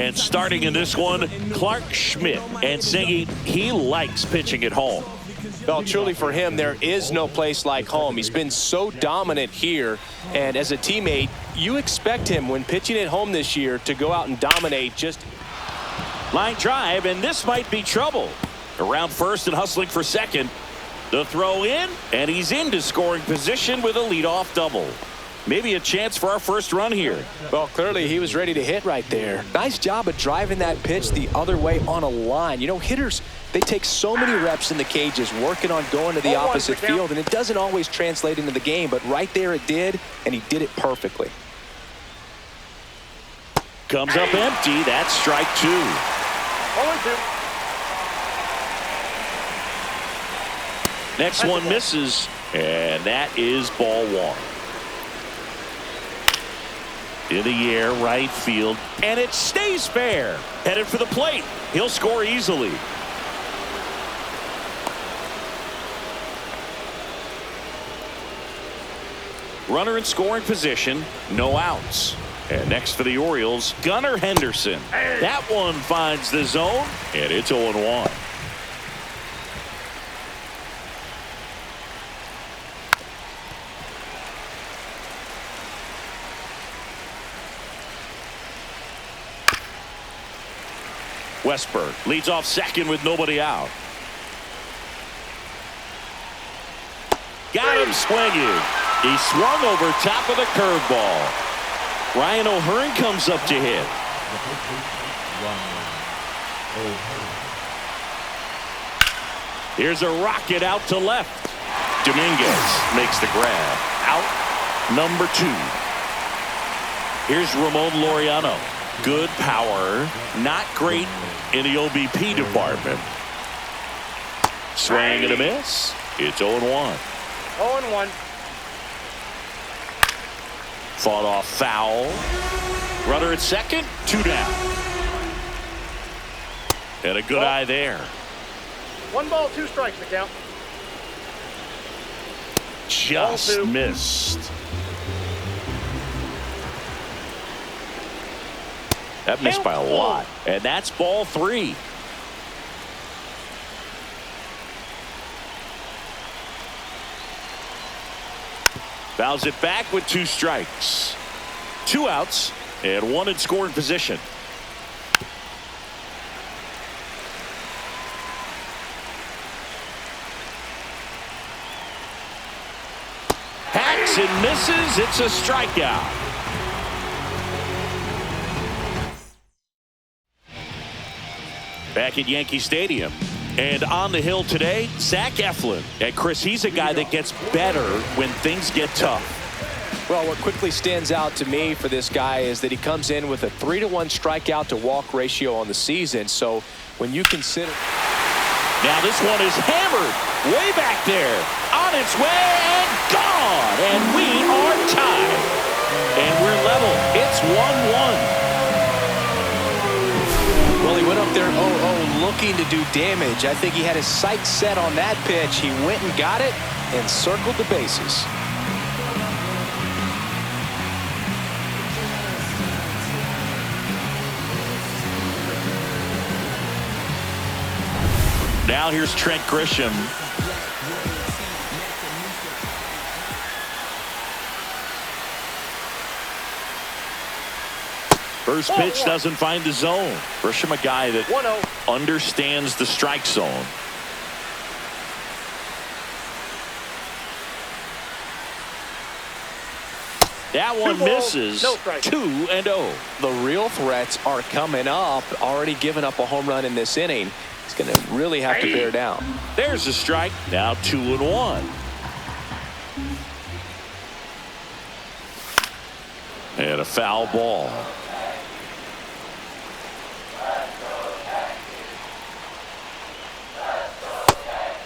And starting in this one, Clark Schmidt, and singing he likes pitching at home. Well, truly for him, there is no place like home. He's been so dominant here, and as a teammate, you expect him when pitching at home this year to go out and dominate. Just line drive, and this might be trouble. Around first and hustling for second. The throw in, and he's into scoring position with a leadoff double. Maybe a chance for our first run here. Well, clearly he was ready to hit right there. Nice job of driving that pitch the other way on a line. You know, hitters, they take so many reps in the cages working on going to the opposite field, and it doesn't always translate into the game, but right there it did, and he did it perfectly. Comes up empty. That's strike two. 0-2. Next one misses, and that is ball one. In the air, right field, and it stays fair. Headed for the plate. He'll score easily. Runner in scoring position, no outs. And next for the Orioles, Gunnar Henderson. That one finds the zone, and it's 0-1. Westberg leads off second with nobody out. Got him swinging. He swung over top of the curveball. Ryan O'Hearn comes up to hit. Here's a rocket out to left. Dominguez makes the grab. Out number 2. Here's Ramon Laureano. Good power, not great in the OBP department. Swing and a miss. It's 0-1. 0-1. Fought off foul. Runner at second, 2 down. And a good eye there. 1 ball, 2 strikes to count. Just missed. That missed by a lot. And that's ball 3. Fouls it back with 2 strikes. 2 outs and 1 in scoring position. Hacks and misses. It's a strikeout. Back at Yankee Stadium. And on the hill today, Zach Eflin. And Chris, he's a guy that gets better when things get tough. Well, what quickly stands out to me for this guy is that he comes in with a 3-to-1 strikeout to walk ratio on the season. So when you consider. Now this one is hammered way back there. On its way and gone. And we are tied. And we're level. It's 1-1. Well, he went up there 0-0 looking to do damage. I think he had his sights set on that pitch. He went and got it and circled the bases. Now here's Trent Grisham. First pitch doesn't find the zone. Grisham, a guy that understands the strike zone. That one misses. 2-0. The real threats are coming up. Already given up a home run in this inning. He's going to really have to bear down. There's a strike. Now 2-1. And a foul ball.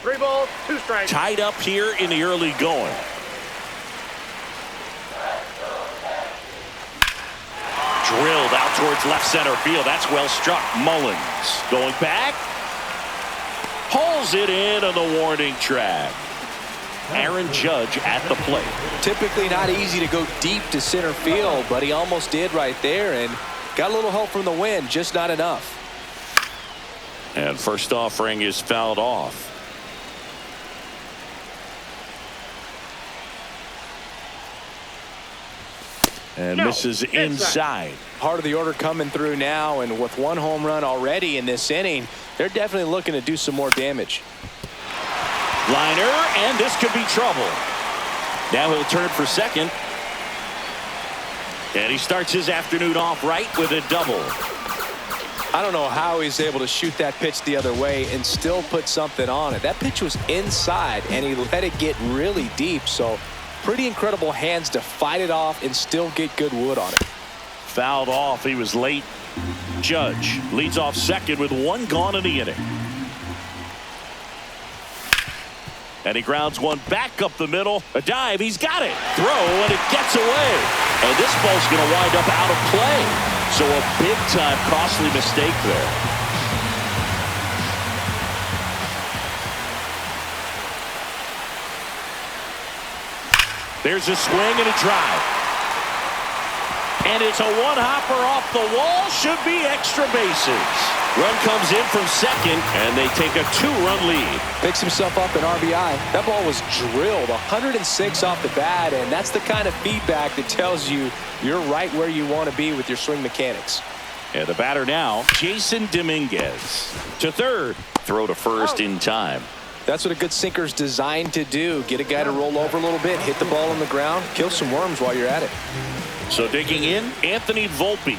3 balls, 2 strikes. Tied up here in the early going. Drilled out towards left center field. That's well struck. Mullins going back. Pulls it in on the warning track. Aaron Judge at the plate. Typically not easy to go deep to center field, but he almost did right there, and Got a little help from the wind, just not enough. And first offering is fouled off. And misses inside. Part of the order coming through now, and with one home run already in this inning, they're definitely looking to do some more damage. Liner, and this could be trouble. Now he'll turn for second. And he starts his afternoon off right with a double. I don't know how he's able to shoot that pitch the other way and still put something on it. That pitch was inside, and he let it get really deep. So pretty incredible hands to fight it off and still get good wood on it. Fouled off. He was late. Judge leads off second with one gone in the inning. And he grounds one back up the middle. A dive. He's got it. Throw, and it gets away. And this ball's going to wind up out of play. So a big-time costly mistake there. There's a swing and a drive. And it's a one-hopper off the wall. Should be extra bases. Run comes in from second, and they take a 2-run lead. Picks himself up an RBI. That ball was drilled 106 off the bat, and that's the kind of feedback that tells you you're right where you want to be with your swing mechanics. And the batter now, Jason Dominguez. To third. Throw to first in time. That's what a good sinker's designed to do. Get a guy to roll over a little bit, hit the ball on the ground, kill some worms while you're at it. So digging in, Anthony Volpe.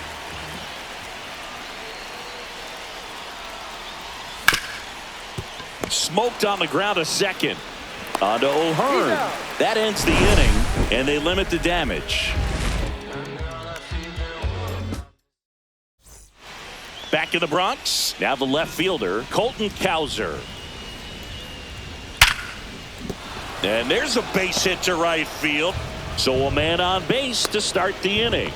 Smoked on the ground a second. On to O'Hearn. That ends the inning, and they limit the damage. Back in the Bronx, now the left fielder, Colton Cowser. And there's a base hit to right field. So a man on base to start the inning.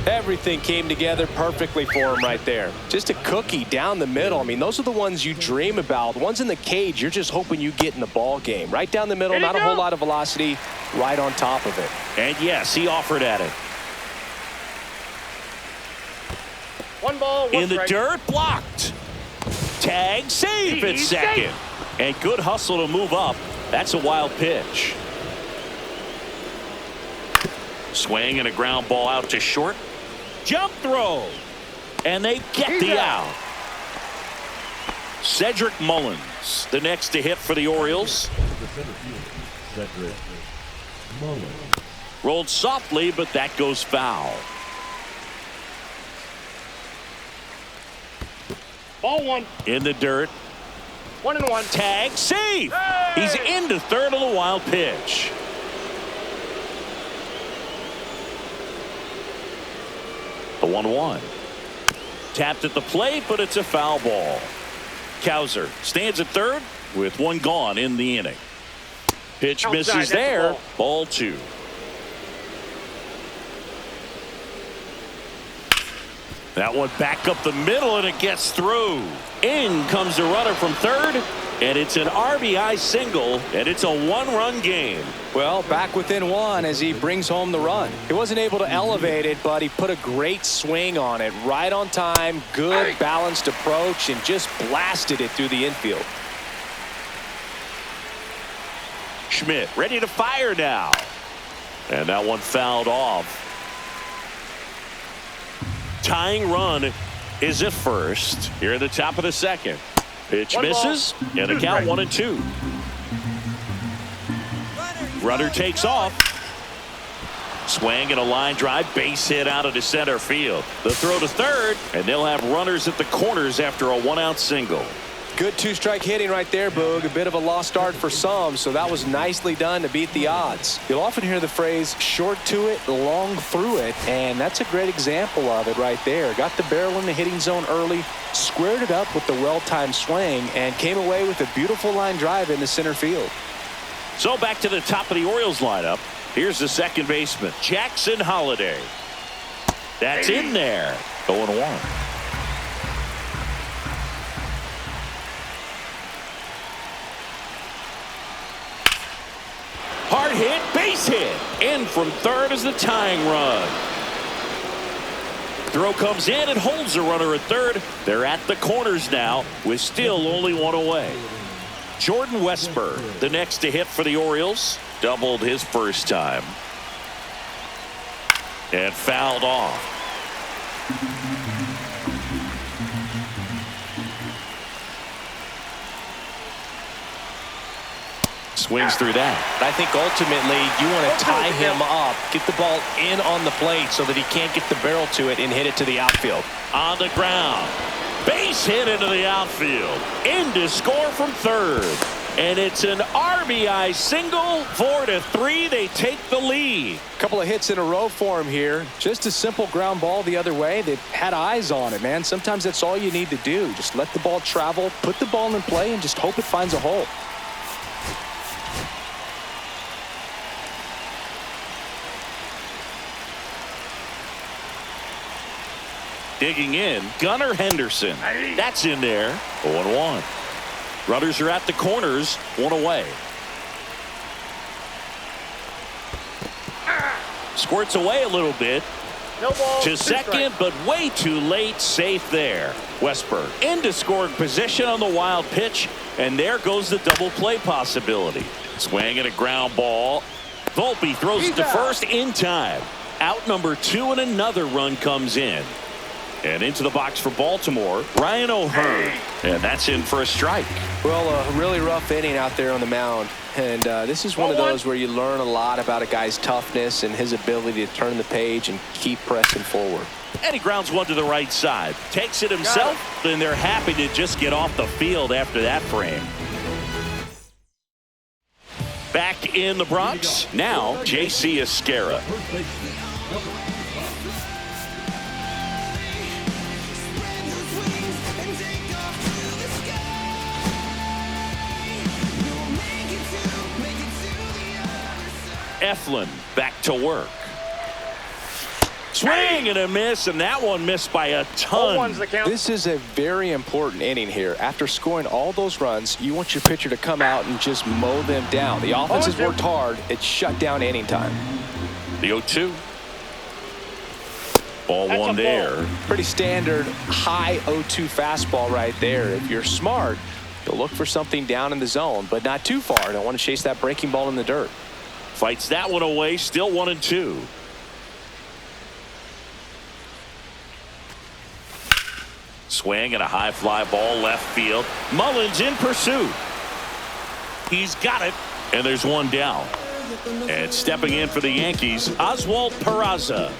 Everything came together perfectly for him right there. Just a cookie down the middle. I mean, those are the ones you dream about. The ones in the cage, you're just hoping you get in the ball game. Right down the middle, not a whole lot of velocity, right on top of it. And yes, he offered at it. One ball, one in the strike. dirt, blocked. Tag, save at second. And good hustle to move up. That's a wild pitch. Swing and a ground ball out to short. Jump throw. And they get the out. Cedric Mullins, the next to hit for the Orioles. Cedric Mullins. Rolled softly, but that goes foul. Ball one. In the dirt. 1-1. Tag, save. Hey! He's into third on the wild pitch. The 1-1. Tapped at the plate, but it's a foul ball. Cowser stands at third with one gone in the inning. Pitch Outside, misses there. Ball 2. That one back up the middle, and it gets through. In comes the runner from third, and it's an RBI single, and it's a 1-run game. Well, back within one as he brings home the run. He wasn't able to elevate it, but he put a great swing on it. Right on time, good balanced approach, and just blasted it through the infield. Schmidt ready to fire now. And that one fouled off. Tying run is at first here at the top of the second. Pitch misses, and the count 1-2. Runner takes off. Swing and a line drive, base hit out of the center field. The throw to third, and they'll have runners at the corners after a 1-out single. Good two-strike hitting right there, Boog. A bit of a lost start for some, so that was nicely done to beat the odds. You'll often hear the phrase, short to it, long through it, and that's a great example of it right there. Got the barrel in the hitting zone early, squared it up with the well-timed swing, and came away with a beautiful line drive into center field. So back to the top of the Orioles lineup. Here's the second baseman, Jackson Holliday. That's in there. 0-1. Hard hit, base hit. In from third is the tying run. throw comes in and holds the runner at third. They're at the corners now with still only one away. Jordan Westburg, the next to hit for the Orioles, doubled his first time. And fouled off. Swings through that. I think ultimately you want to tie him up, get the ball in on the plate so that he can't get the barrel to it and hit it to the outfield. On the ground. Base hit into the outfield. In to score from third. And it's an RBI single. 4-3. They take the lead. A couple of hits in a row for him here. Just a simple ground ball the other way. They've had eyes on it, man. Sometimes that's all you need to do. Just let the ball travel, put the ball in play, and just hope it finds a hole. Digging in, Gunnar Henderson. That's in there. 0-1. Runners are at the corners, one away. Squirts away a little bit. No ball. To second, but way too late. Safe there. Westburg into scoring position on the wild pitch, and there goes the double play possibility. Swing and a ground ball. Volpe throws it to first in time. Out number 2, and another run comes in. And into the box for Baltimore, Ryan O'Hearn. And that's in for a strike. Well, a really rough inning out there on the mound. And this is one of those where you learn a lot about a guy's toughness and his ability to turn the page and keep pressing forward. And he grounds one to the right side. Takes it himself, and they're happy to just get off the field after that frame. Back in the Bronx, now J.C. Esquera. Eflin back to work. Swing and a miss, and that one missed by a ton. This is a very important inning here. After scoring all those runs, you want your pitcher to come out and just mow them down. The offense has worked hard. It's shut down inning time. The 0-2. Ball one there. Pretty standard high 0-2 fastball right there. If you're smart, you'll look for something down in the zone, but not too far. Don't want to chase that breaking ball in the dirt. Fights that one away, still 1-2. Swing and a high fly ball left field. Mullins in pursuit. He's got it, and there's one down. And stepping in for the Yankees, Oswald Peraza.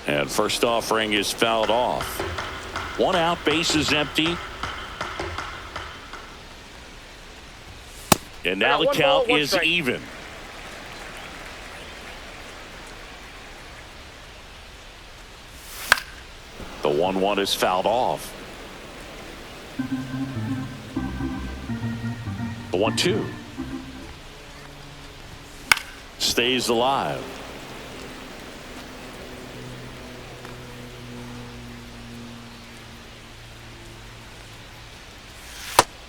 And first offering is fouled off. One out, base is empty. And now the count is even. The 1-1 is fouled off. The 1-2 stays alive.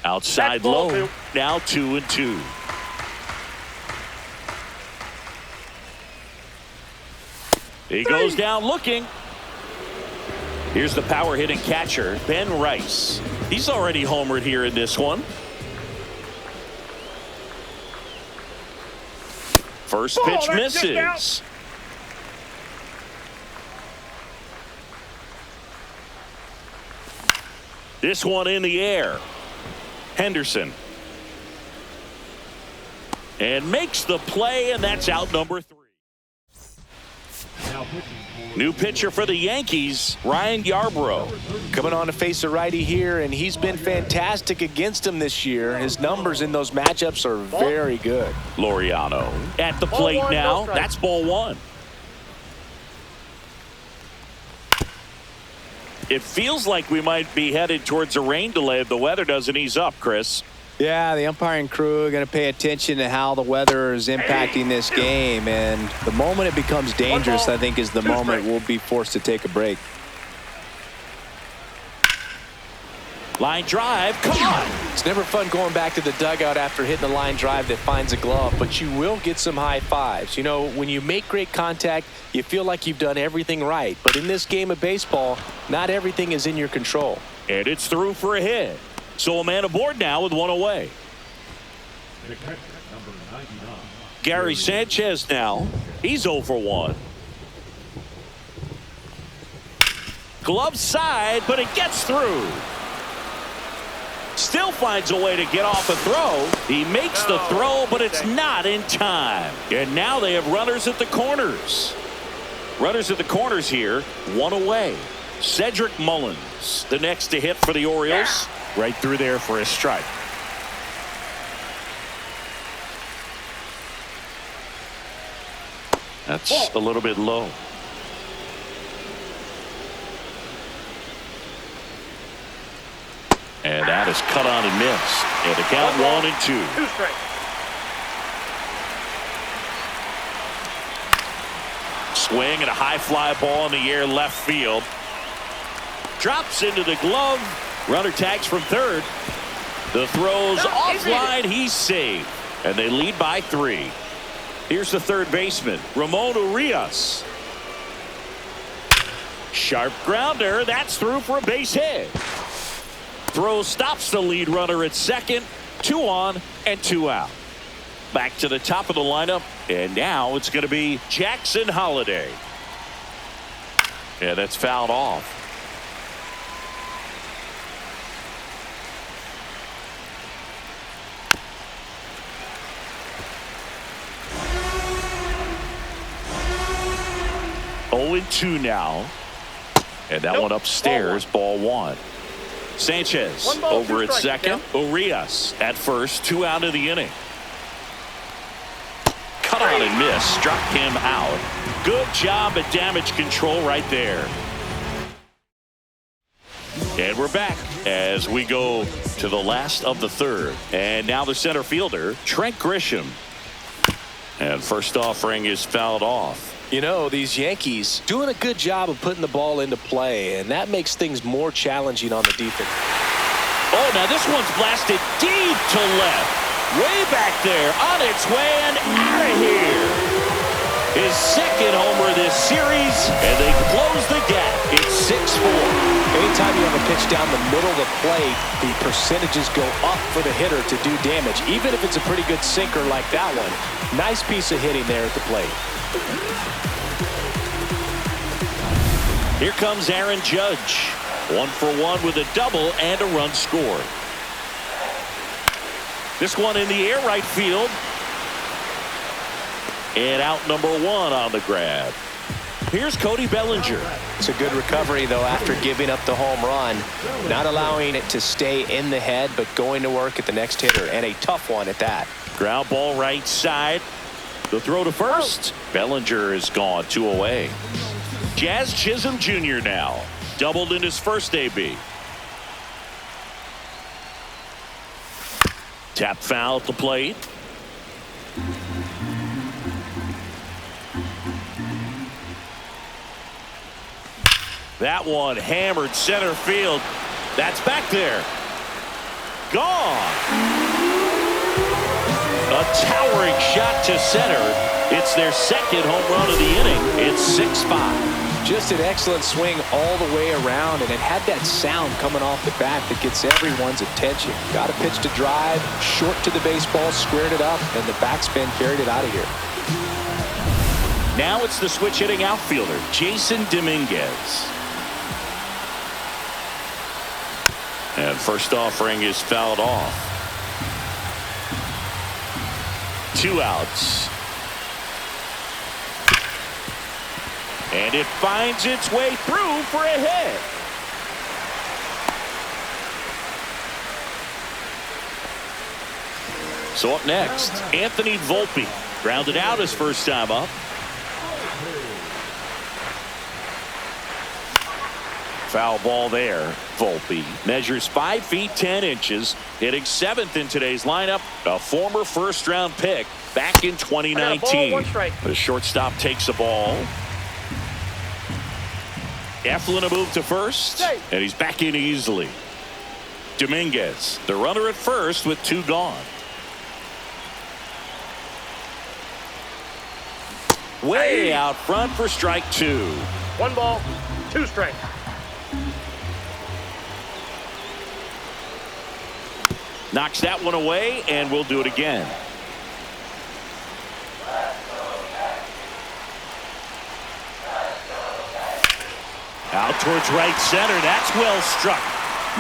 Outside low. Now 2-2. He goes down looking. Here's the power hitting catcher, Ben Rice. He's already homered here in this one. First pitch misses. This one in the air. Henderson. And makes the play, and that's out number 3. New pitcher for the Yankees, Ryan Yarbrough. Coming on to face a righty here, and he's been fantastic against him this year. His numbers in those matchups are very good. Laureano at the plate now. That's ball 1. It feels like we might be headed towards a rain delay if the weather doesn't ease up, Chris. Yeah, the umpiring crew are going to pay attention to how the weather is impacting this game. And the moment it becomes dangerous, I think, is the moment we'll be forced to take a break. Line drive, caught. It's never fun going back to the dugout after hitting a line drive that finds a glove, but you will get some high fives. You know, when you make great contact, you feel like you've done everything right. But in this game of baseball, not everything is in your control. And it's through for a hit. So a man aboard now with one away. The catcher, number 99. Gary Sanchez now. He's 0 for 1. Glove side, but it gets through. Still finds a way to get off a throw. He makes the throw, but it's not in time. And now they have runners at the corners. Runners at the corners here, one away. Cedric Mullins, the next to hit for the Orioles. Right through there for a strike. That's a little bit low. And that is cut on and missed. And the count 1-2. 2 strikes. Swing and a high fly ball in the air left field. Drops into the glove. Runner tags from third. The throw's offline. He's saved. And they lead by 3. Here's the third baseman, Ramon Urias. Sharp grounder. That's through for a base hit. Throw stops the lead runner at second. 2 on and 2 out. Back to the top of the lineup. And now it's going to be Jackson Holliday. And that's fouled off. Oh, 2 now. And that one upstairs, ball 1. Sanchez 1 ball, over 2 at strikes, second. Urias at first, 2 out of the inning. Cut on and miss, struck him out. Good job at damage control right there. And we're back as we go to the last of the third. And now the center fielder, Trent Grisham. And first offering is fouled off. You know, these Yankees doing a good job of putting the ball into play, and that makes things more challenging on the defense. Oh, now this one's blasted deep to left. Way back there, on its way and out of here. His second homer this series, and they close the gap. It's 6-4. Anytime you have a pitch down the middle of the plate, the percentages go up for the hitter to do damage, even if it's a pretty good sinker like that one. Nice piece of hitting there at the plate. Here comes Aaron Judge. 1 for 1 with a double and a run scored. This one in the air right field. And out number 1 on the grab. Here's Cody Bellinger. It's a good recovery, though, after giving up the home run. Not allowing it to stay in the head, but going to work at the next hitter, and a tough one at that. Ground ball right side. The throw to first. Bellinger is gone, 2 away. Jazz Chisholm Jr. now. Doubled in his first AB. Tap foul at the plate. That one hammered center field. That's back there. Gone. A towering shot to center. It's their second home run of the inning. It's 6-5. Just an excellent swing all the way around, and it had that sound coming off the bat that gets everyone's attention. Got a pitch to drive, short to the baseball, squared it up, and the backspin carried it out of here. Now it's the switch hitting outfielder, Jason Dominguez. And first offering is fouled off. 2 outs. And it finds its way through for a hit. So up next, Anthony Volpe. Grounded out his first time up. Foul ball there. Volpe measures 5 feet 10 inches, hitting 7th in today's lineup. A former first-round pick back in 2019. Ball, 1 strike. The shortstop takes the ball. Eflin a move to first, and he's back in easily. Dominguez, the runner at first with 2 gone. Way out front for strike 2. 1 ball, 2 strikes. Knocks that one away, and we'll do it again. Out towards right center. That's well struck.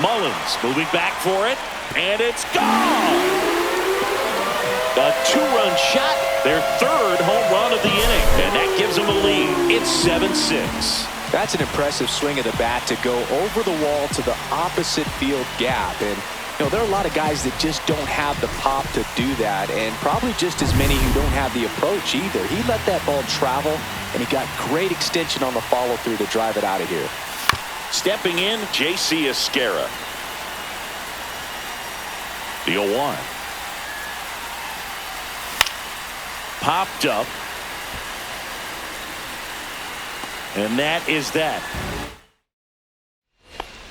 Mullins moving back for it, and it's gone. A 2-run shot, their 3rd home run of the inning, and that gives them a lead. It's 7-6. That's an impressive swing of the bat to go over the wall to the opposite field gap. And there are a lot of guys that just don't have the pop to do that, and probably just as many who don't have the approach either. He let that ball travel, and he got great extension on the follow-through to drive it out of here. Stepping in, J.C. Esquera. The 0-1. Popped up. And that is that.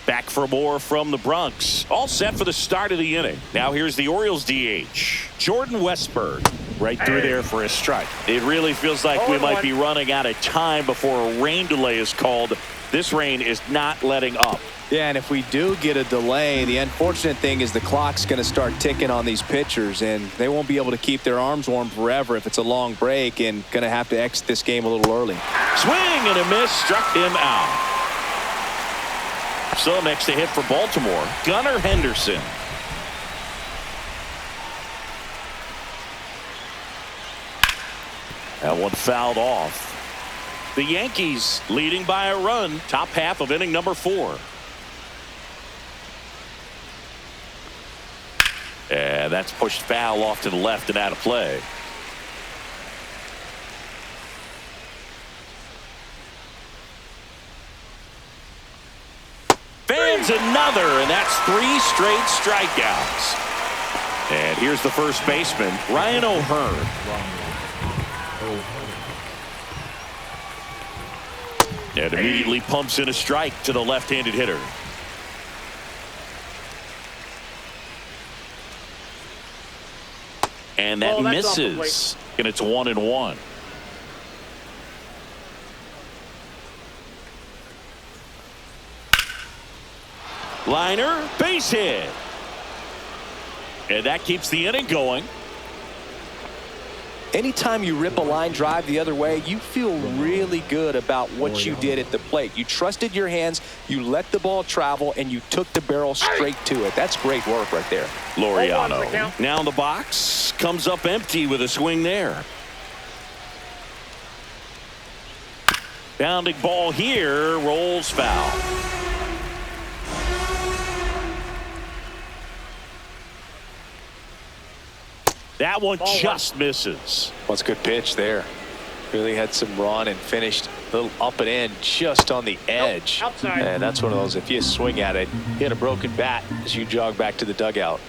Back for more from the Bronx. All set for the start of the inning. Now here's the Orioles DH, Jordan Westburg. Right through there for a strike. It really feels like we might be running out of time before a rain delay is called. This rain is not letting up. Yeah, and if we do get a delay, the unfortunate thing is the clock's going to start ticking on these pitchers, and they won't be able to keep their arms warm forever if it's a long break, and going to have to exit this game a little early. Swing and a miss, struck him out. So next to hit for Baltimore, Gunnar Henderson. That one fouled off. The Yankees leading by a run, top half of inning number 4. And that's pushed foul off to the left and out of play. Fans another, and that's 3 straight strikeouts. And here's the first baseman, Ryan O'Hearn. And immediately pumps in a strike to the left-handed hitter. And that misses. And it's 1-1. Liner, base hit. And that keeps the inning going. Anytime you rip a line drive the other way, you feel really good about what you did at the plate. You trusted your hands, you let the ball travel, and you took the barrel straight to it. That's great work right there. Laureano now in the box, comes up empty with a swing there. Bounding ball here, rolls foul. That one just misses. Well, it's a good pitch there. Really had some run and finished a little up and in just on the edge. Outside. And that's one of those, if you swing at it, hit a broken bat as you jog back to the dugout.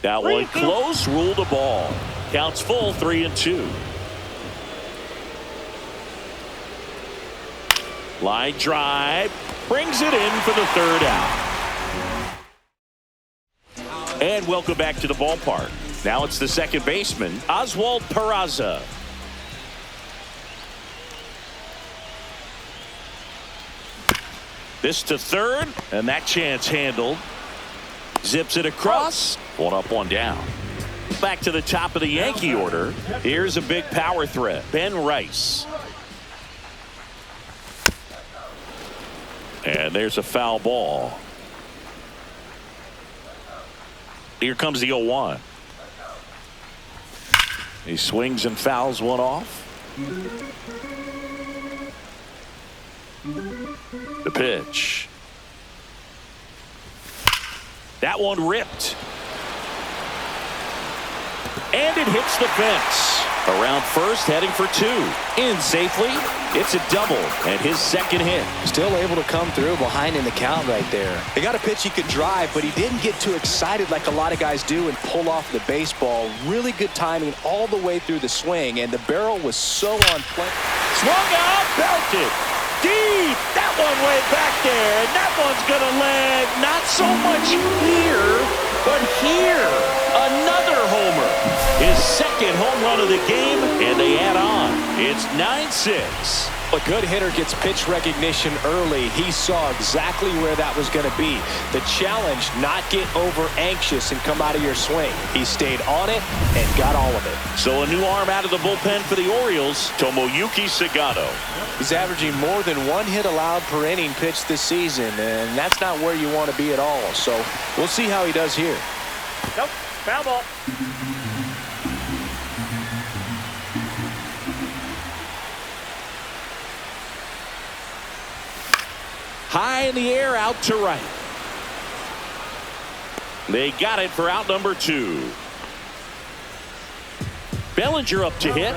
That one close, ruled a ball. Counts full, 3-2. Line drive, brings it in for the 3rd out. And welcome back to the ballpark. Now it's the second baseman, Oswald Peraza. This to third, and that chance handled. Zips it across. 1 up, 1 down. Back to the top of the Yankee order. Here's a big power threat, Ben Rice. And there's a foul ball. Here comes the 0-1. He swings and fouls one off. The pitch. That one ripped. And it hits the fence. Around first, heading for 2. In safely. It's a double, and his second hit. Still able to come through behind in the count right there. He got a pitch he could drive, but he didn't get too excited like a lot of guys do and pull off the baseball. Really good timing all the way through the swing, and the barrel was so on point. Swung out, belted. deep. That one way back there. And that one's going to land not so much here, but here. Another homer. His second home run of the game, and they add on. It's 9-6. A good hitter gets pitch recognition early. He saw exactly where that was going to be. The challenge, not get over anxious and come out of your swing. He stayed on it and got all of it. So a new arm out of the bullpen for the Orioles, Tomoyuki Sagano. He's averaging more than 1 hit allowed per inning pitched this season, and that's not where you want to be at all. So we'll see how he does here. Nope, foul ball. High in the air, out to right. They got it for out number 2. Bellinger up to hit.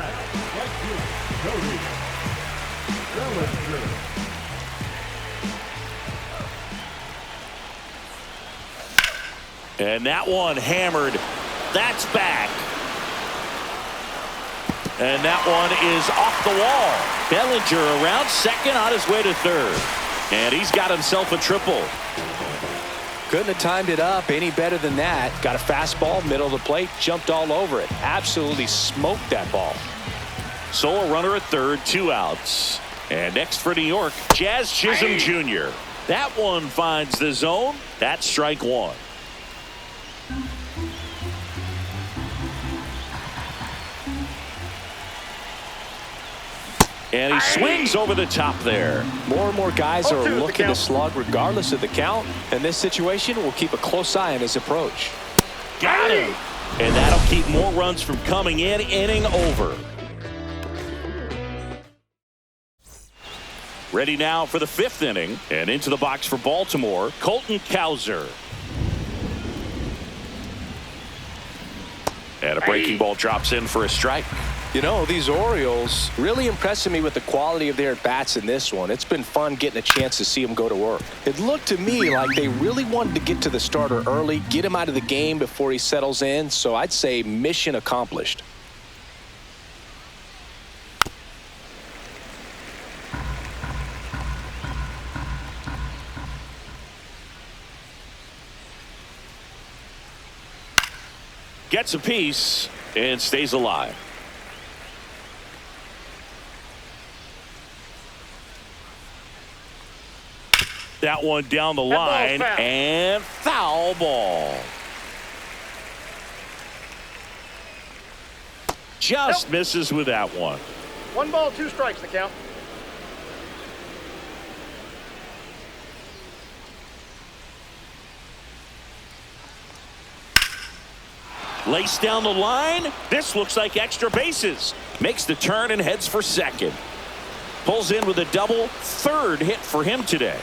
And that one hammered. That's back. And that one is off the wall. Bellinger around second on his way to third. And he's got himself a triple. Couldn't have timed it up any better than that. Got a fastball, middle of the plate, jumped all over it. Absolutely smoked that ball. So a runner at third, 2 outs. And next for New York, Jazz Chisholm Jr. That one finds the zone. That's strike 1. And he swings over the top there. More and more guys are looking to slug regardless of the count. In this situation, we'll keep a close eye on his approach. Got him. And that'll keep more runs from coming in. Inning over. Ready now for the 5th inning. And into the box for Baltimore, Colton Cowser. And a breaking ball drops in for a strike. You know, these Orioles really impressing me with the quality of their at-bats in this one. It's been fun getting a chance to see them go to work. It looked to me like they really wanted to get to the starter early, get him out of the game before he settles in. So I'd say mission accomplished. Gets a piece and stays alive. That one down the line and foul ball. Just misses with that one. 1 ball, 2 strikes the count. Laced down the line. This looks like extra bases. Makes the turn and heads for second. Pulls in with a double. 3rd hit for him today.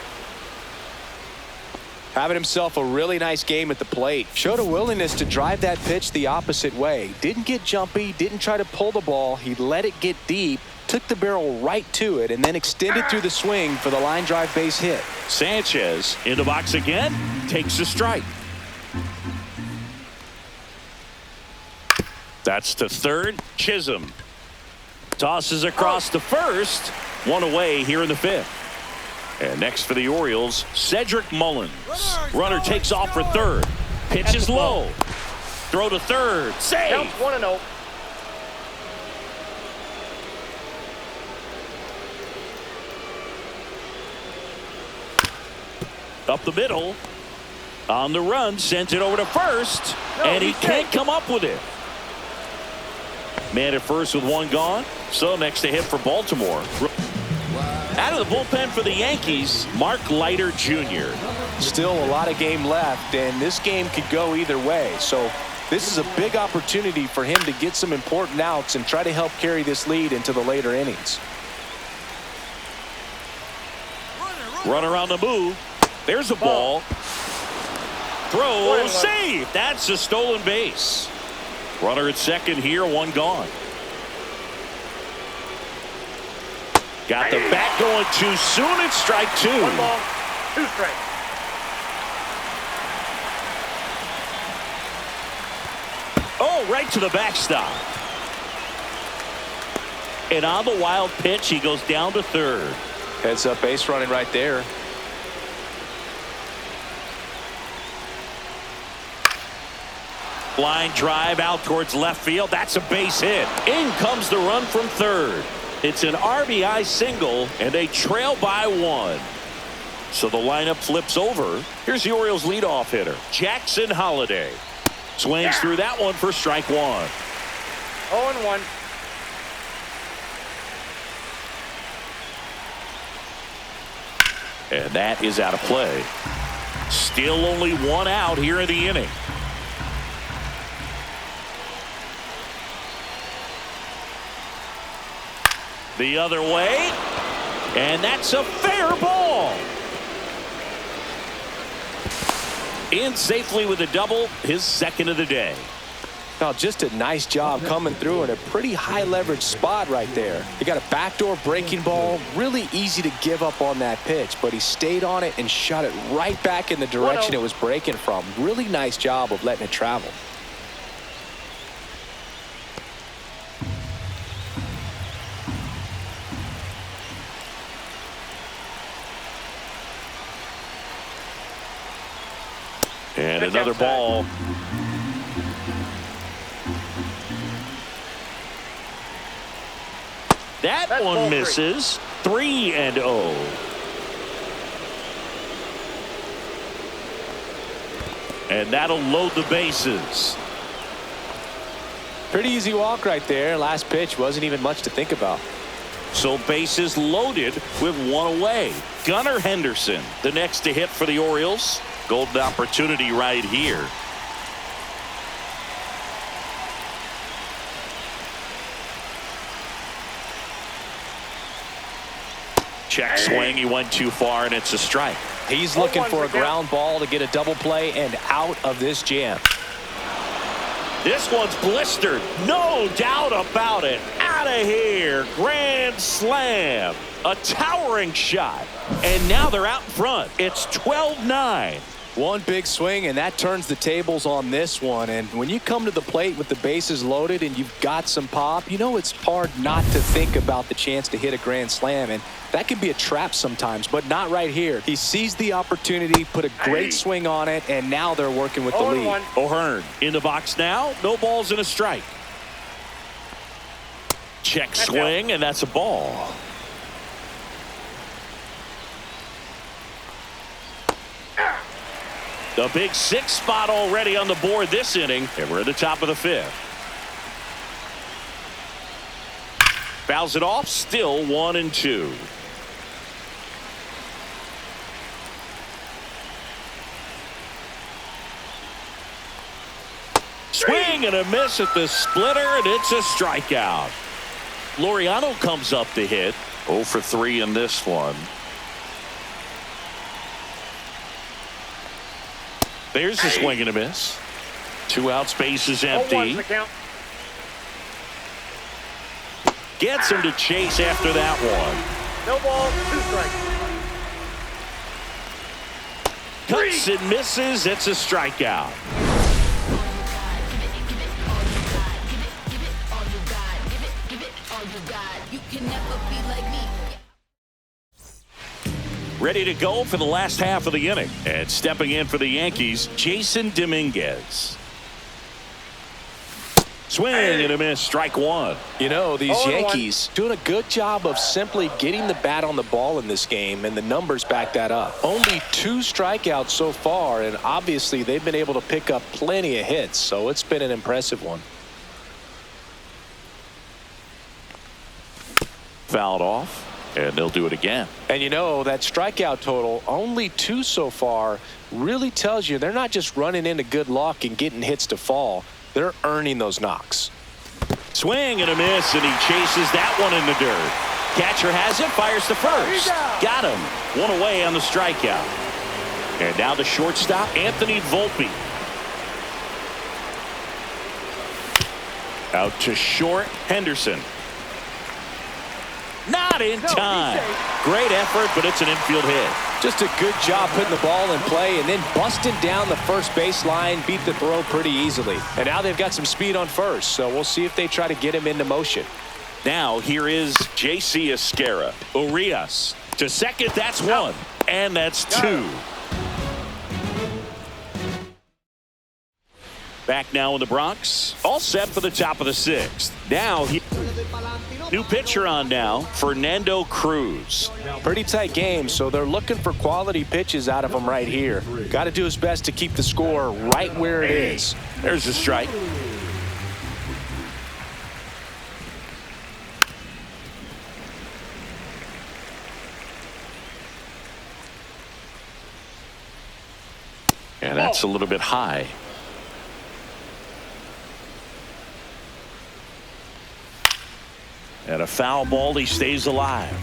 Having himself a really nice game at the plate. Showed a willingness to drive that pitch the opposite way. Didn't get jumpy, didn't try to pull the ball. He let it get deep, took the barrel right to it, and then extended through the swing for the line drive base hit. Sanchez in the box again, takes a strike. That's to third. Chisholm tosses across to first. 1 away here in the 5th. And next for the Orioles, Cedric Mullins. Runner takes off for third. Pitch is low. Throw to third. Save. Counts 1-0. Up the middle. On the run, sent it over to first. And he can't come up with it. Man at first with 1 gone. So next to hit for Baltimore. Out of the bullpen for the Yankees, Mark Leiter Jr. Still a lot of game left, and this game could go either way. So this is a big opportunity for him to get some important outs and try to help carry this lead into the later innings. Runner on the move. There's a ball. Throw, save. That's a stolen base. Runner at second here, 1 gone. Got the bat going too soon. It's strike 2. 1 ball, 2 strikes. Oh, right to the backstop. And on the wild pitch, he goes down to third. Heads up base running right there. Line drive out towards left field. That's a base hit. In comes the run from third. It's an RBI single, and they trail by 1. So the lineup flips over. Here's the Orioles leadoff hitter, Jackson Holliday. Swings through that one for strike 1. 0-1. And that is out of play. Still only 1 out here in the inning. The other way, and that's a fair ball. In safely with a double, his second of the day. Now, just a nice job coming through in a pretty high leverage spot right there. He got a backdoor breaking ball. Really easy to give up on that pitch, but he stayed on it and shot it right back in the direction it was breaking from. Really nice job of letting it travel. And another ball. That one misses. 3-0. And that'll load the bases. Pretty easy walk right there. Last pitch wasn't even much to think about. So bases loaded with 1 away. Gunnar Henderson, the next to hit for the Orioles. Golden opportunity right here. Check swing. He went too far, and it's a strike. He's looking for a ground ball to get a double play and out of this jam. This one's blistered. No doubt about it. Out of here. Grand slam. A towering shot. And now they're out in front. It's 12-9. One big swing, and that turns the tables on this one. And when you come to the plate with the bases loaded and you've got some pop, you know it's hard not to think about the chance to hit a grand slam. And that can be a trap sometimes, but not right here. He sees the opportunity, put a great swing on it, and now they're working with the lead. O'Hearn in the box now. No balls and a strike. Check swing, and that's a ball. The big 6 spot already on the board this inning, and we're at the top of the 5th. Fouls it off, still 1-2. Swing and a miss at the splitter, and it's a strikeout. Laureano comes up to hit. 0 for 3 in this one. There's a swing and a miss. 2 outs, base is empty. Gets him to chase after that one. No ball, 2 strikes. Cuts and misses. It's a strikeout. Ready to go for the last half of the inning. And stepping in for the Yankees, Jason Dominguez. Swing and a miss, strike 1. You know, these Yankees doing a good job of simply getting the bat on the ball in this game, and the numbers back that up. Only 2 strikeouts so far, and obviously they've been able to pick up plenty of hits, so it's been an impressive one. Fouled off. And they'll do it again. And you know, that strikeout total, only 2 so far, really tells you they're not just running into good luck and getting hits to fall. They're earning those knocks. Swing and a miss, and he chases that one in the dirt. Catcher has it, fires to first. Got him. 1 away on the strikeout. And now the shortstop, Anthony Volpe. Out to short, Henderson. Not in time. Great effort, but it's an infield hit. Just a good job putting the ball in play and then busting down the first baseline, beat the throw pretty easily. And now they've got some speed on first, so we'll see if they try to get him into motion. Now here is J.C. Esquera. Urias To second, that's one. And that's two. Back now in the Bronx. All set for the top of the sixth. Now, new pitcher on now, Fernando Cruz. Pretty tight game, so they're looking for quality pitches out of him right here. Got to do his best to keep the score right where it is. There's a strike. And that's a little bit high. And a foul ball, he stays alive.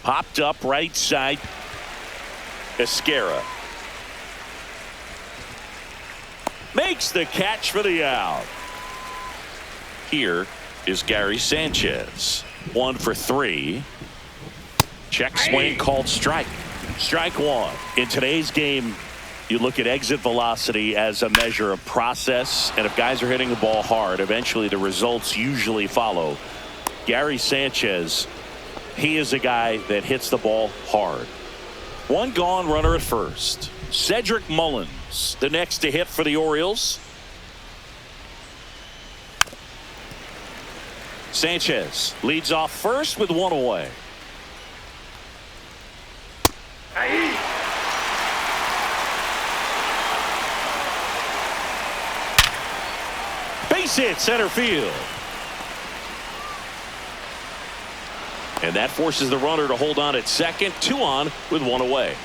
Popped up right side. Esquera makes the catch for the out. Here is Gary Sanchez. 1 for 3. Check swing called strike. Strike one. In today's game, you look at exit velocity as a measure of process, and if guys are hitting the ball hard, eventually the results usually follow. Gary Sanchez, he is a guy that hits the ball hard. One gone, runner at first. Cedric Mullins, the next to hit for the Orioles. Sanchez leads off first with one away. Base hit center field. And that forces the runner to hold on at second. 2 on with 1 away.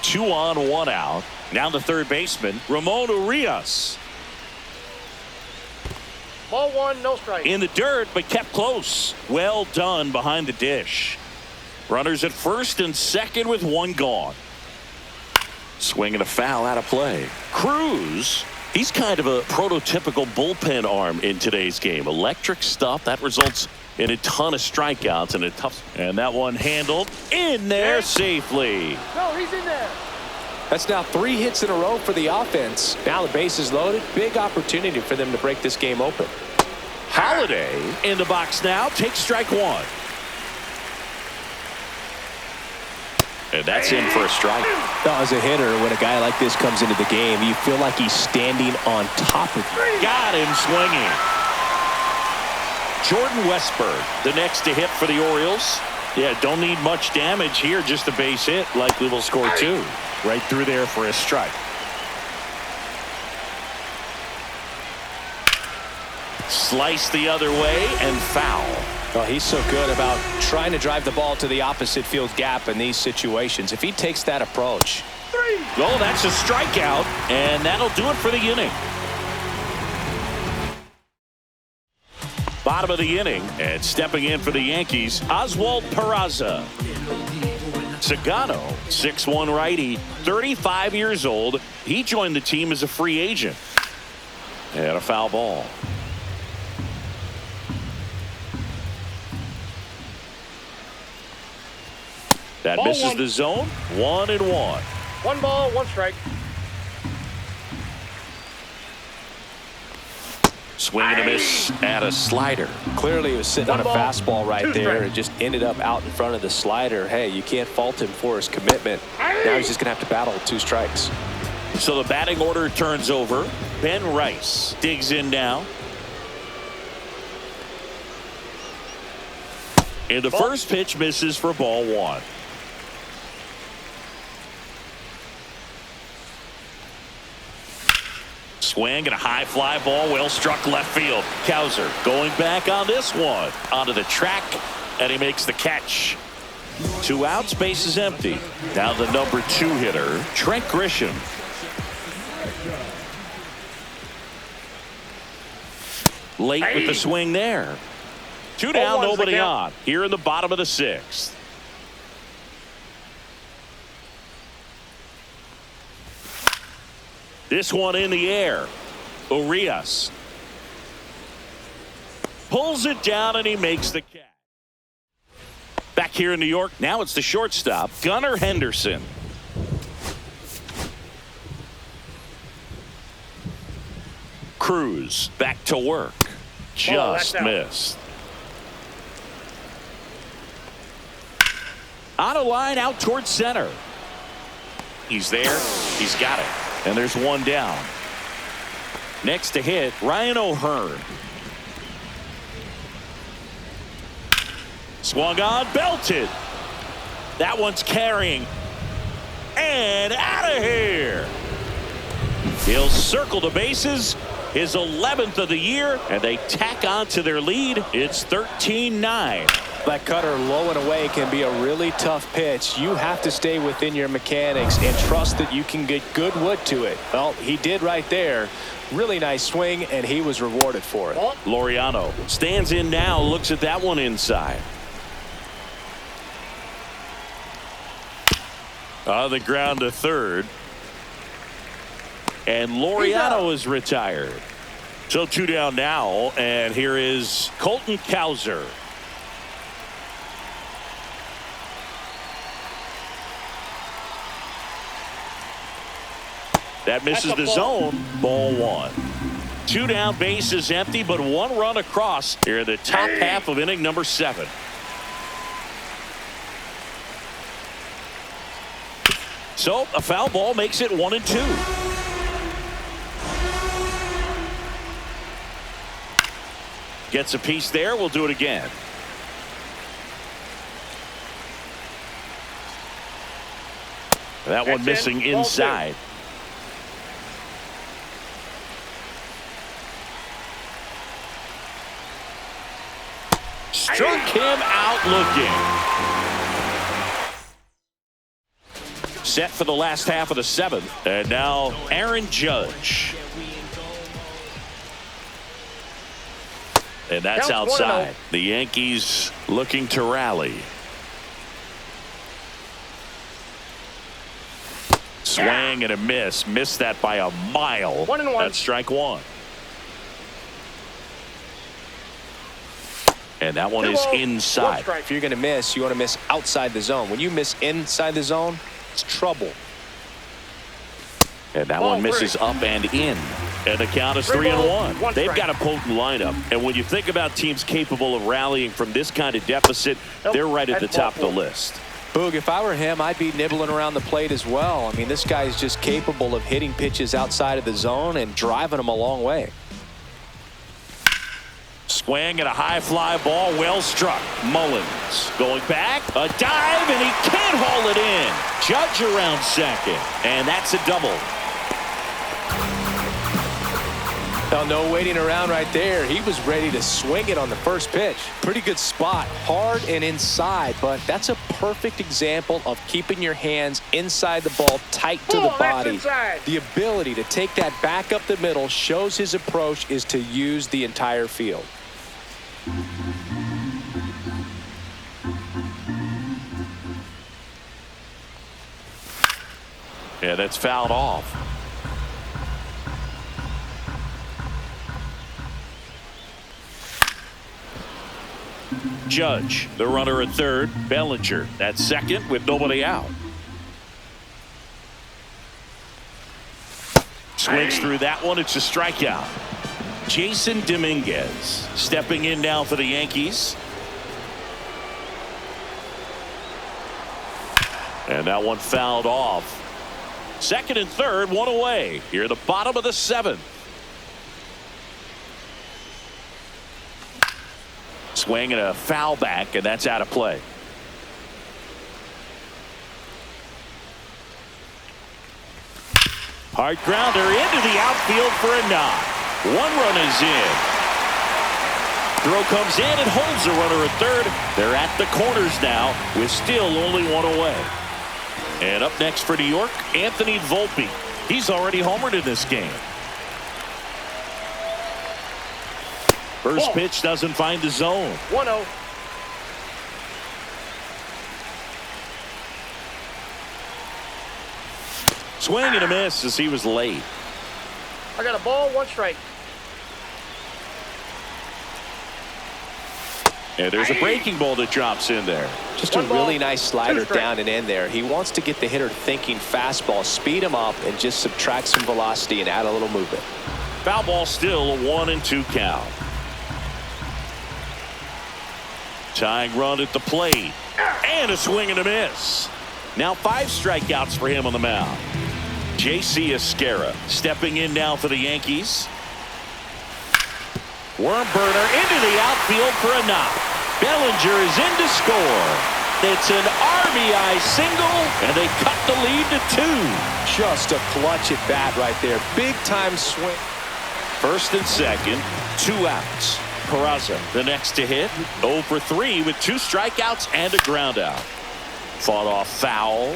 2 on, 1 out. Now the third baseman, Ramon Urias. Ball 1, no strike. In the dirt, but kept close. Well done behind the dish. Runners at first and second with 1 gone. Swinging a foul out of play. Cruz, he's kind of a prototypical bullpen arm in today's game. Electric stuff that results in a ton of strikeouts and a tough. And that one handled in there safely. No, he's in there. That's now 3 hits in a row for the offense. Now the base is loaded. Big opportunity for them to break this game open. Holiday in the box now. Takes strike one. And that's in for a strike. Now, as a hitter, when a guy like this comes into the game, you feel like he's standing on top of you. Got him swinging. Jordan Westburg, the next to hit for the Orioles. Yeah, don't need much damage here, just a base hit. Likely will score 2. Right through there for a strike. Slice the other way and foul. Well, he's so good about trying to drive the ball to the opposite field gap in these situations. If he takes that approach. Oh, that's a strikeout, and that'll do it for the inning. Bottom of the inning, and stepping in for the Yankees, Oswald Peraza. Sagano, 6'1" righty, 35 years old. He joined the team as a free agent. And a foul ball. That Ball misses 1. the zone. 1-1. 1 ball, 1 strike. Swing and a miss at a slider. Clearly he was sitting on a One ball, fastball right 2 there strikes. and just ended up out in front of the slider. Hey, you can't fault him for his commitment. Now he's just going to have to battle with 2 strikes. So the batting order turns over. Ben Rice digs in now. And the first pitch misses for ball 1. Swing and a high fly ball, well struck left field. Kowser going back on this one. Onto the track, and he makes the catch. 2 outs, base is empty. Now the number 2 hitter, Trent Grisham. Late with the swing there. 2 down, nobody on. Here in the bottom of the 6th. This one in the air. Urias pulls it down and he makes the catch. Back here in New York, now it's the shortstop, Gunnar Henderson. Cruz back to work. Just missed. On a line out towards center. He's there. He's got it. And there's one down. Next to hit, Ryan O'Hearn. Swung on, belted. That one's carrying. And out of here. He'll circle the bases. His 11th of the year, and they tack on to their lead. It's 13-9. That cutter low and away can be a really tough pitch. You have to stay within your mechanics and trust that you can get good wood to it. Well, he did right there. Really nice swing, and he was rewarded for it. Laureano stands in now, looks at that one inside. On the ground to third. And Laureano is retired. So 2 down now, and here is Colton Cowser. That misses the zone. Ball 1. 2 down, bases empty, but 1 run across here in the top half of inning number 7. So a foul ball makes it 1-2. Gets a piece there. We'll do it again. That one missing inside. Struck him out looking. Set for the last half of the 7th. And now Aaron Judge. And that's outside. The Yankees looking to rally. Swing and a miss. Missed that by a mile. 1-1. That's strike 1. And that one is inside. If you're going to miss, you want to miss outside the zone. When you miss inside the zone, it's trouble. And that one misses up and in. And the count is 3-1. They've got a potent lineup. And when you think about teams capable of rallying from this kind of deficit, they're right at the top of the list. Boog, if I were him, I'd be nibbling around the plate as well. I mean, this guy is just capable of hitting pitches outside of the zone and driving them a long way. Swing and a high fly ball, well struck. Mullins going back, a dive, and he can't haul it in. Judge around second, and that's a double. Now, no waiting around right there. He was ready to swing it on the first pitch. Pretty good spot, hard and inside, but that's a perfect example of keeping your hands inside the ball, tight to the body. The ability to take that back up the middle shows his approach is to use the entire field. Yeah, that's fouled off. Judge, the runner at third. Bellinger at second with nobody out. Swings through that one. It's a strikeout. Jason Dominguez stepping in now for the Yankees. And that one fouled off. Second and third, one away. Here at the bottom of the 7th. Swing and a foul back, and that's out of play. Hard grounder into the outfield for a knock. 1 run is in. Throw comes in and holds the runner at third. They're at the corners now with still only 1 away. And up next for New York, Anthony Volpe. He's already homered in this game. First pitch doesn't find the zone. 1-0. Swing and a miss as he was late. I got a ball, 1 strike. And there's a breaking ball that drops in there. Just a really nice slider down and in there. He wants to get the hitter thinking fastball, speed him up, and just subtract some velocity and add a little movement. Foul ball, still a 1-2 count. Tying run at the plate. And a swing and a miss. Now 5 strikeouts for him on the mound. J.C. Esquera stepping in now for the Yankees. Worm burner into the outfield for a knock. Bellinger is in to score. It's an RBI single, and they cut the lead to 2. Just a clutch at bat right there. Big time swing. First and second, 2 outs. Peraza, the next to hit, 0 for 3 with 2 strikeouts and a ground out. Fought off foul.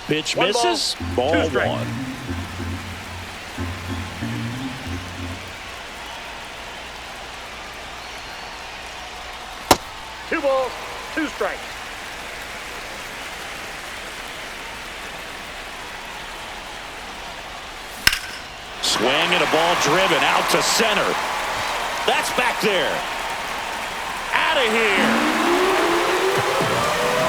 Pitch misses. Ball 1. Two balls, 2 strikes. Swing and a ball driven out to center. That's back there. Out of here.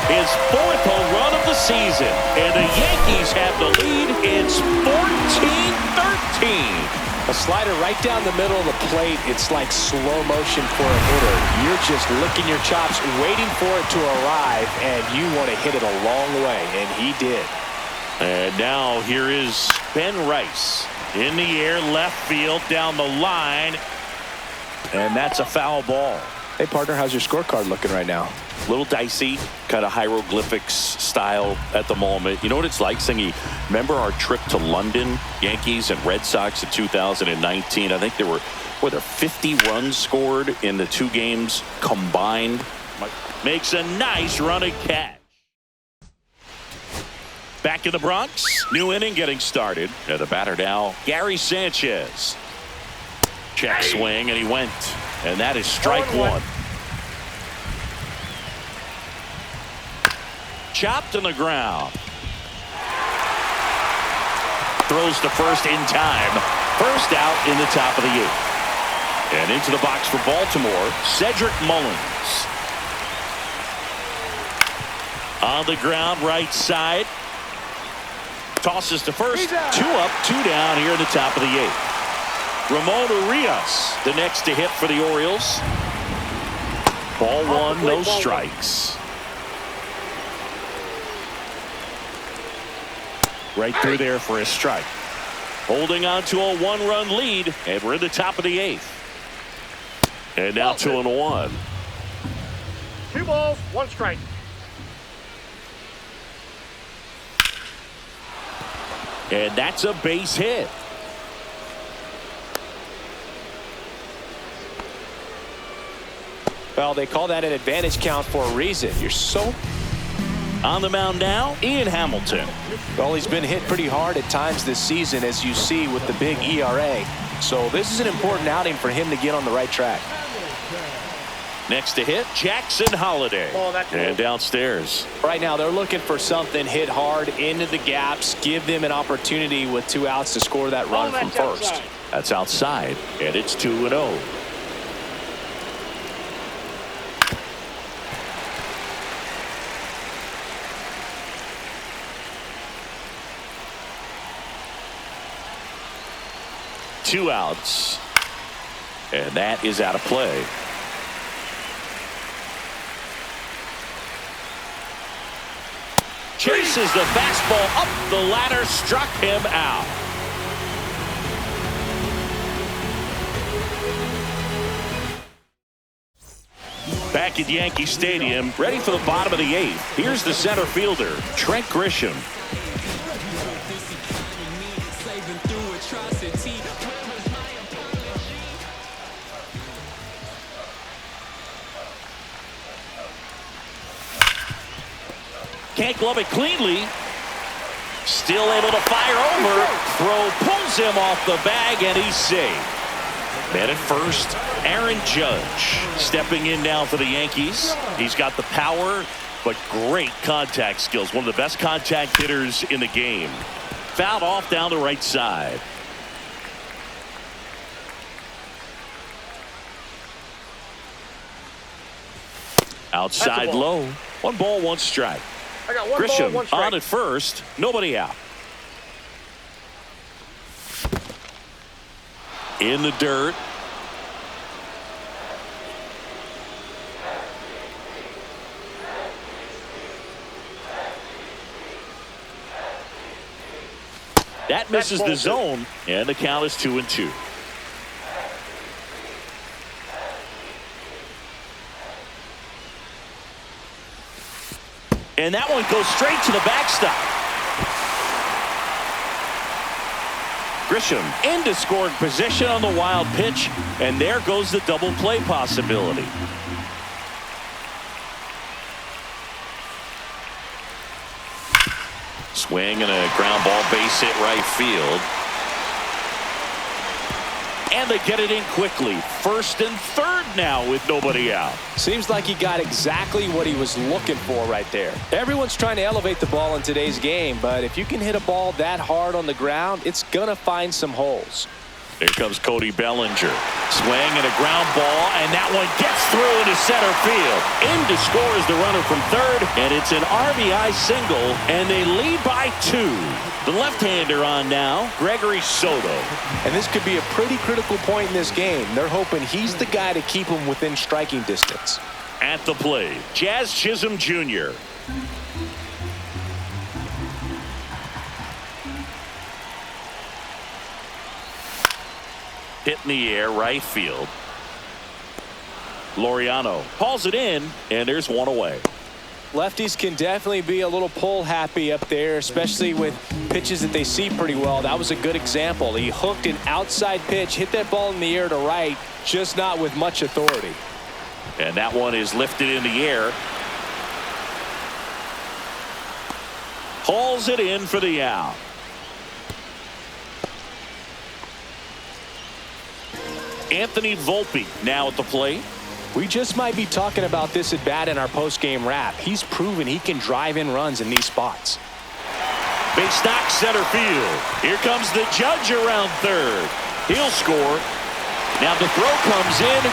His 4th home run of the season. And the Yankees have the lead. It's 14-13. A slider right down the middle of the plate. It's like slow motion for a hitter. You're just licking your chops, waiting for it to arrive, and you want to hit it a long way, and he did. And now here is Ben Rice. In the air, left field, down the line. And that's a foul ball. Hey, partner, how's your scorecard looking right now? A little dicey, kind of hieroglyphics style at the moment. You know what it's like, Singy? Remember our trip to London, Yankees and Red Sox in 2019? I think there were 50 runs scored in the 2 games combined. Makes a nice running catch. Back in the Bronx, new inning getting started. And the batter now, Gary Sanchez. Check swing, and he went. And that is strike 1. Chopped on the ground. Throws to first in time. First out in the top of the 8th. And into the box for Baltimore, Cedric Mullins. On the ground, right side. Tosses to first. 2 up, 2 down here in the top of the 8th. Ramon Urias, the next to hit for the Orioles. Ball 1, no strikes. Right through there for a strike. Holding on to a 1-run lead, and we're in the top of the 8th. And now 2-1. 2 balls, 1 strike. And that's a base hit. Well, they call that an advantage count for a reason. You're so... On the mound now, Ian Hamilton. Well, he's been hit pretty hard at times this season, as you see with the big ERA. So this is an important outing for him to get on the right track. Next to hit, Jackson Holliday. And downstairs. Right now, they're looking for something hit hard into the gaps, give them an opportunity with 2 outs to score that run from first. That's outside, and it's 2-0. Two outs, and that is out of play. Chases the fastball up the ladder, struck him out. Back at Yankee Stadium, ready for the bottom of the 8th. Here's the center fielder, Trent Grisham. Can't glove it cleanly. Still able to fire over. Throw pulls him off the bag, and he's safe. Man at first, Aaron Judge stepping in now for the Yankees. He's got the power, but great contact skills. One of the best contact hitters in the game. Fouled off down the right side. Outside low. 1 ball, 1 strike. I got 1 Grisham ball, 1 strike. on at first. Nobody out. In the dirt. That misses the zone, and the count is 2-2. And that one goes straight to the backstop. Grisham into scoring position on the wild pitch, and there goes the double play possibility. Swing and a ground ball, base hit right field. And they get it in quickly. 1st and 3rd now with nobody out. Seems like he got exactly what he was looking for right there. Everyone's trying to elevate the ball in today's game, but if you can hit a ball that hard on the ground, it's going to find some holes. Here comes Cody Bellinger. Swing and a ground ball, and that one gets through into center field. In to score is the runner from 3rd, and it's an RBI single, and they lead by 2. The left-hander on now, Gregory Soto. And this could be a pretty critical point in this game. They're hoping he's the guy to keep him within striking distance. At the plate, Jazz Chisholm Jr. Hit in the air, right field. Laureano hauls it in, and there's 1 away. Lefties can definitely be a little pull happy up there, especially with pitches that they see pretty well. That was a good example. He hooked an outside pitch, hit that ball in the air to right, just not with much authority. And that one is lifted in the air. Hauls it in for the out. Anthony Volpe now at the plate. We just might be talking about this at bat in our post-game wrap. He's proven he can drive in runs in these spots. Base knock center field. Here comes the judge around 3rd. He'll score. Now the throw comes in.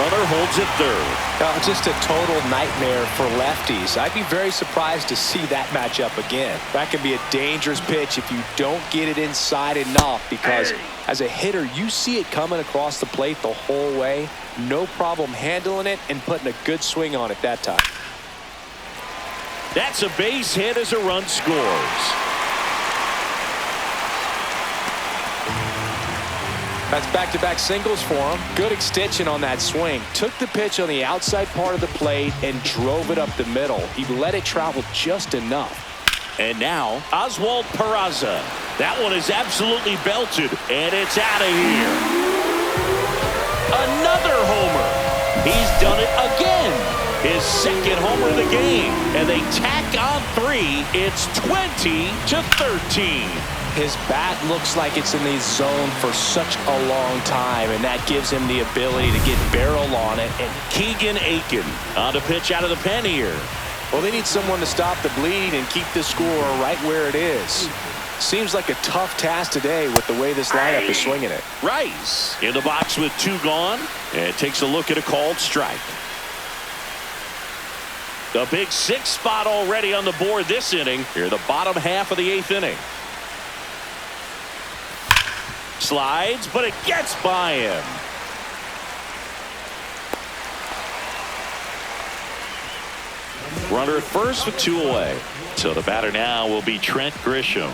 Runner holds it 3rd. Just a total nightmare for lefties. I'd be very surprised to see that matchup again. That can be a dangerous pitch if you don't get it inside enough, because as a hitter, you see it coming across the plate the whole way. No problem handling it and putting a good swing on it that time. That's a base hit as a run scores. That's back-to-back singles for him. Good extension on that swing. Took the pitch on the outside part of the plate and drove it up the middle. He let it travel just enough. And now Oswald Peraza. That one is absolutely belted, and it's out of here. Another homer. He's done it again. His 2nd homer of the game, and they tack on 3. It's 20-13. His bat looks like it's in the zone for such a long time, and that gives him the ability to get barrel on it. And Keegan Aiken on the pitch out of the pen here. Well, they need someone to stop the bleed and keep the score right where it is. Seems like a tough task today with the way this lineup is swinging it. Rice in the box with 2 gone, and takes a look at a called strike. The big 6th spot already on the board this inning. Here, the bottom half of the 8th inning. Slides, but it gets by him. Runner at first with 2 away. So the batter now will be Trent Grisham.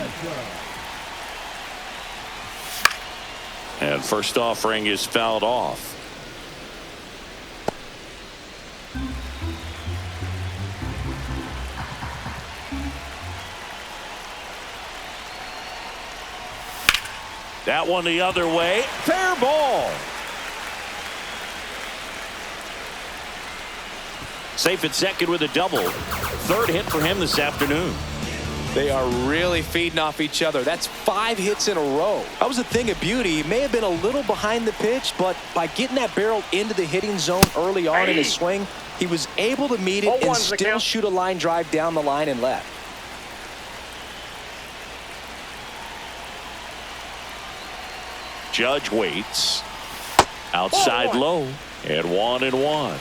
And first offering is fouled off. That one the other way. Fair ball. Safe at 2nd with a double. 3rd hit for him this afternoon. They are really feeding off each other. That's 5 hits in a row. That was a thing of beauty. He may have been a little behind the pitch, but by getting that barrel into the hitting zone early on in his swing, he was able to meet it and still shoot a line drive down the line and left. Judge waits. Outside low. And 1-1.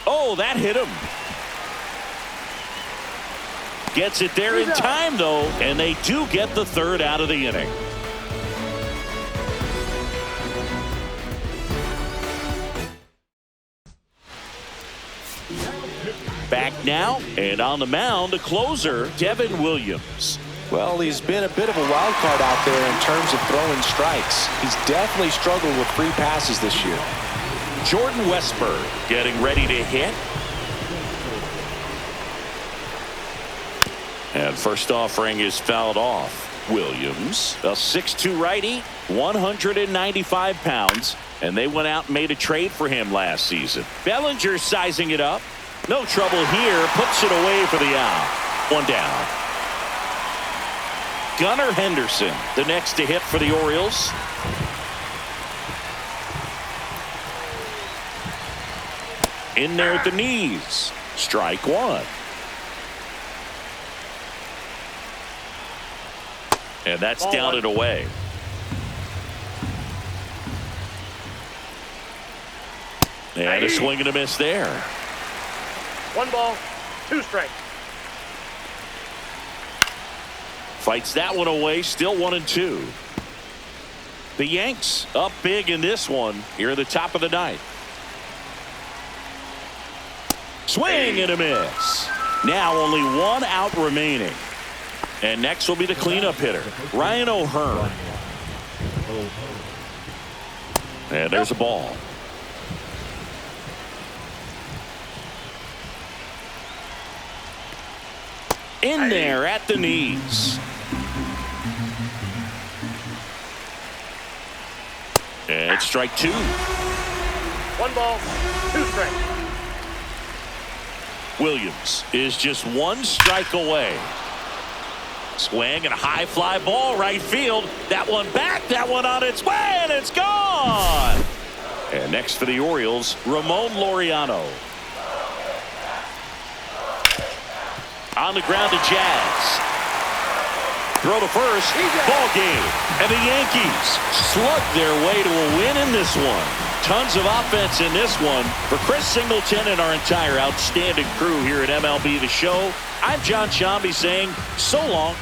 Oh, that hit him. Gets it there in time, though, and they do get the third out of the inning. Back now, and on the mound, the closer, Devin Williams. Well, he's been a bit of a wild card out there in terms of throwing strikes. He's definitely struggled with free passes this year. Jordan Westberg getting ready to hit. And first offering is fouled off. Williams, a 6'2" righty, 195 pounds, and they went out and made a trade for him last season. Bellinger sizing it up. No trouble here. Puts it away for the out. One down. Gunnar Henderson, the next to hit for the Orioles. In there at the knees. Strike one. And that's down and away. And a swing and a miss there. 1 ball, 2 strikes. Fights that one away. Still 1-2. The Yanks up big in this one here at the top of the ninth. Swing and a miss. Now only 1 out remaining. And next will be the cleanup hitter, Ryan O'Hearn. And there's a ball. In there at the knees. And strike 2. 1 ball, 2 strikes. Williams is just 1 strike away. Swing and a high fly ball right field. That one back, that one on its way, and it's gone. And next for the Orioles, Ramon Laureano. On the ground to Jazz. Throw to first. Ball game. And the Yankees slug their way to a win in this one. Tons of offense in this one. For Chris Singleton and our entire outstanding crew here at MLB The Show, I'm John Shambi saying so long